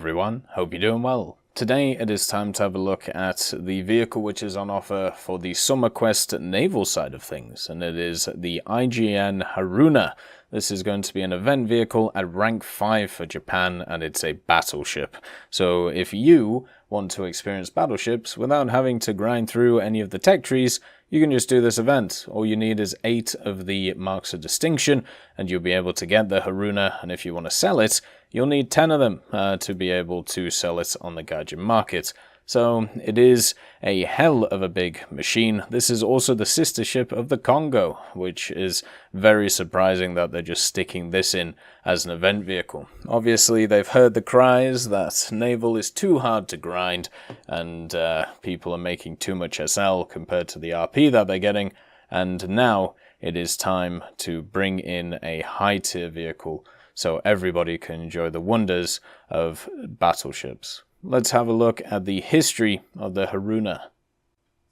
everyone, hope you're doing well. Today it is time to have a look at the vehicle which is on offer for the Summer Quest naval side of things, and it is the IJN Haruna. This is going to be an event vehicle at rank 5 for Japan, and it's a battleship. So if you want to experience battleships without having to grind through any of the tech trees, you can just do this event. All you need is 8 of the marks of distinction, and you'll be able to get the Haruna, and if you want to sell it, you'll need 10 of them to be able to sell it on the Gaijin market. So it is a hell of a big machine. This is also the sister ship of the Congo, which is very surprising that they're just sticking this in as an event vehicle. Obviously, they've heard the cries that naval is too hard to grind, and people are making too much SL compared to the RP that they're getting, and now it is time to bring in a high-tier vehicle so everybody can enjoy the wonders of battleships. Let's have a look at the history of the Haruna.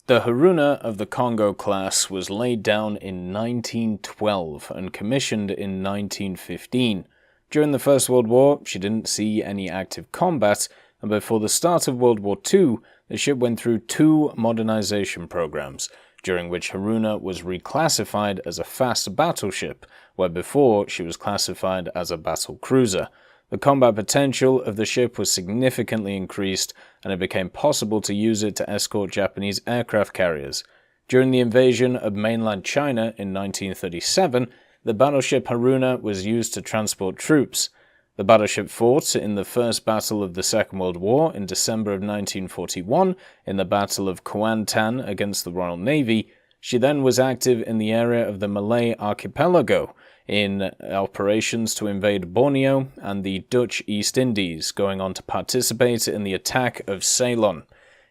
The Haruna of the Congo class was laid down in 1912 and commissioned in 1915. During the First World War, she didn't see any active combat, and before the start of World War II, the ship went through 2 modernization programs, during which Haruna was reclassified as a fast battleship, where before she was classified as a battle cruiser. The combat potential of the ship was significantly increased, and it became possible to use it to escort Japanese aircraft carriers. During the invasion of mainland China in 1937, the battleship Haruna was used to transport troops. The battleship fought in the First Battle of the Second World War in December of 1941 in the Battle of Kuantan against the Royal Navy. She then was active in the area of the Malay Archipelago in operations to invade Borneo and the Dutch East Indies, going on to participate in the attack of Ceylon.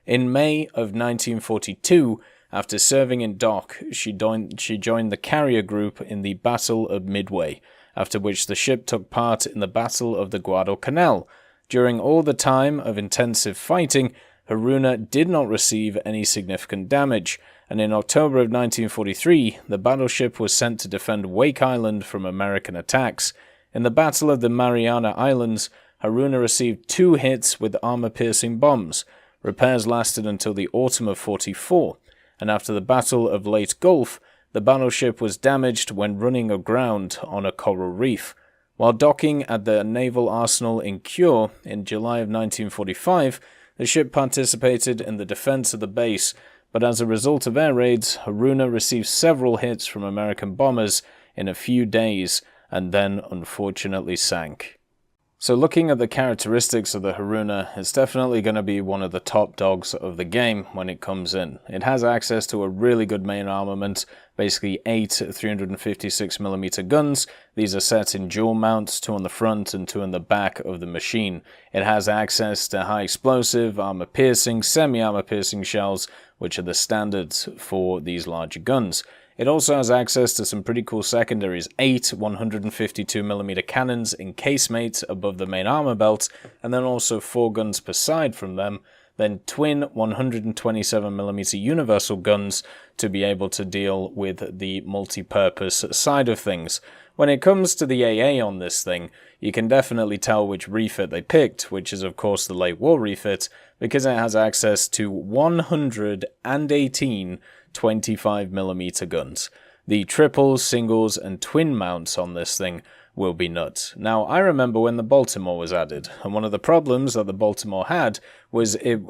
In May of 1942, after serving in dock, she joined the carrier group in the Battle of Midway, after which the ship took part in the Battle of the Guadalcanal. During all the time of intensive fighting, Haruna did not receive any significant damage, and in October of 1943, the battleship was sent to defend Wake Island from American attacks. In the Battle of the Mariana Islands, Haruna received 2 hits with armor-piercing bombs. Repairs lasted until the autumn of '44, and after the Battle of Leyte Gulf, the battleship was damaged when running aground on a coral reef. While docking at the naval arsenal in Kure in July of 1945, the ship participated in the defense of the base, but as a result of air raids, Haruna received several hits from American bombers in a few days and then unfortunately sank. So looking at the characteristics of the Haruna, it's definitely going to be one of the top dogs of the game when it comes in. It has access to a really good main armament, basically 8 356mm guns. These are set in dual mounts, 2 on the front and 2 in the back of the machine. It has access to high explosive, armor-piercing, semi-armor-piercing shells, which are the standards for these larger guns. It also has access to some pretty cool secondaries, 8 152mm cannons in casemates above the main armor belt, and then also 4 guns per side from them, then twin 127mm universal guns to be able to deal with the multi-purpose side of things. When it comes to the AA on this thing, you can definitely tell which refit they picked, which is of course the late war refit, because it has access to 118 25mm guns. The triples, singles, and twin mounts on this thing will be nuts. Now, I remember when the Baltimore was added, and one of the problems that the Baltimore had was it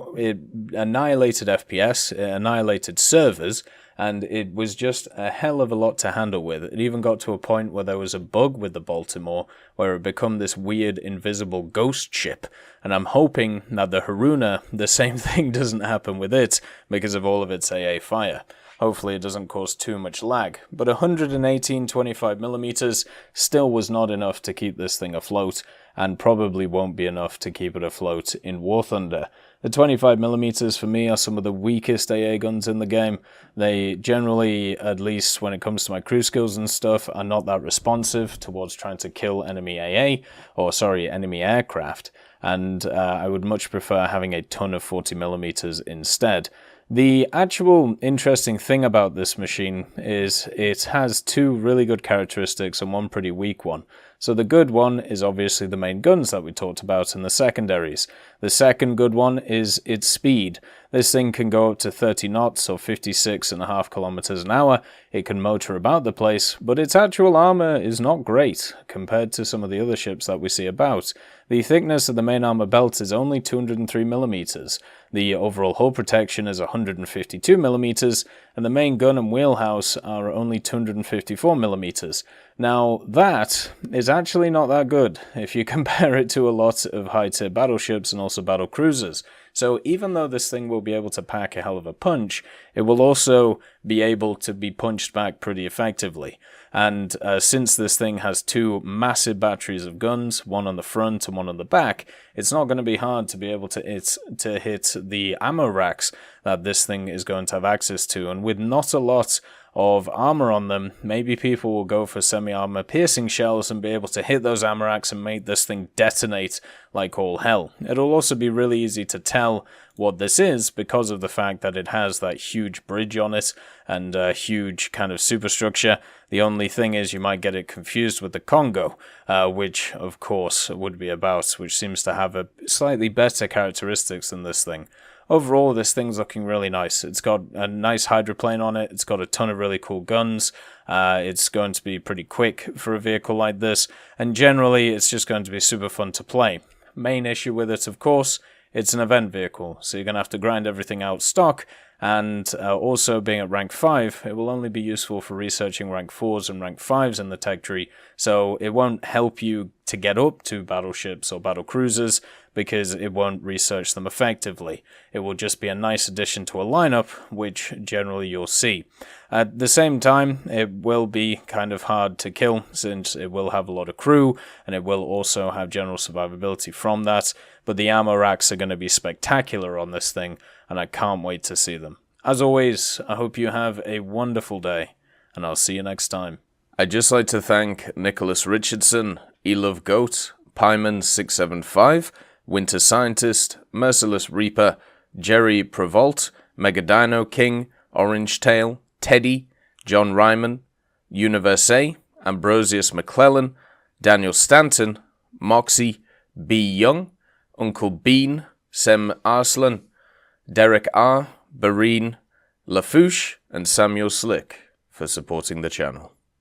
annihilated FPS, it annihilated servers, and it was just a hell of a lot to handle with. It even got to a point where there was a bug with the Baltimore where it became this weird invisible ghost ship, and I'm hoping that the Haruna, the same thing doesn't happen with it because of all of its AA fire. Hopefully it doesn't cause too much lag, but 118 25mm still was not enough to keep this thing afloat, and probably won't be enough to keep it afloat in War Thunder. The 25mm for me are some of the weakest AA guns in the game. They generally, at least when it comes to my crew skills and stuff, are not that responsive towards trying to kill enemy enemy aircraft, and I would much prefer having a ton of 40mm instead. The actual interesting thing about this machine is it has 2 really good characteristics and 1 pretty weak one. So the good one is obviously the main guns that we talked about in the secondaries. The second good one is its speed. This thing can go up to 30 knots or 56.5 kilometers an hour. It can motor about the place, but its actual armor is not great compared to some of the other ships that we see about. The thickness of the main armor belt is only 203 millimeters. The overall hull protection is 152 millimeters, and the main gun and wheelhouse are only 254 millimeters. Now, that is actually not that good if you compare it to a lot of high-tier battleships and also battle cruisers. So even though this thing will be able to pack a hell of a punch, it will also be able to be punched back pretty effectively. And since this thing has two massive batteries of guns, one on the front and one on the back, it's not going to be hard to be able to hit the ammo racks that this thing is going to have access to. And with not a lot of armor on them, maybe people will go for semi-armor piercing shells and be able to hit those ammo racks and make this thing detonate like all hell. It'll also be really easy to tell what this is because of the fact that it has that huge bridge on it and a huge kind of superstructure. The only thing is you might get it confused with the Congo, which of course would be about, which seems to have a slightly better characteristics than this thing. Overall, this thing's looking really nice. It's got a nice hydroplane on it. It's got a ton of really cool guns. It's going to be pretty quick for a vehicle like this. And generally, it's just going to be super fun to play. Main issue with it, of course, it's an event vehicle. So you're going to have to grind everything out stock. And also being at rank 5, it will only be useful for researching rank 4s and rank 5s in the tech tree. So it won't help you to get up to battleships or battle cruisers because it won't research them effectively. It will just be a nice addition to a lineup, which generally you'll see. At the same time, it will be kind of hard to kill since it will have a lot of crew and it will also have general survivability from that. But the ammo racks are going to be spectacular on this thing, and I can't wait to see them. As always, I hope you have a wonderful day, and I'll see you next time. I'd just like to thank Nicholas Richardson, Elove Goat, Pyman675, Winter Scientist, Merciless Reaper, Jerry Prevolt, Megadino King, Orange Tail, Teddy, John Ryman, Universe, Ambrosius McClellan, Daniel Stanton, Moxie, B. Young, Uncle Bean, Sem Arslan, Derek R., Bareen, Lafouche, and Samuel Slick for supporting the channel.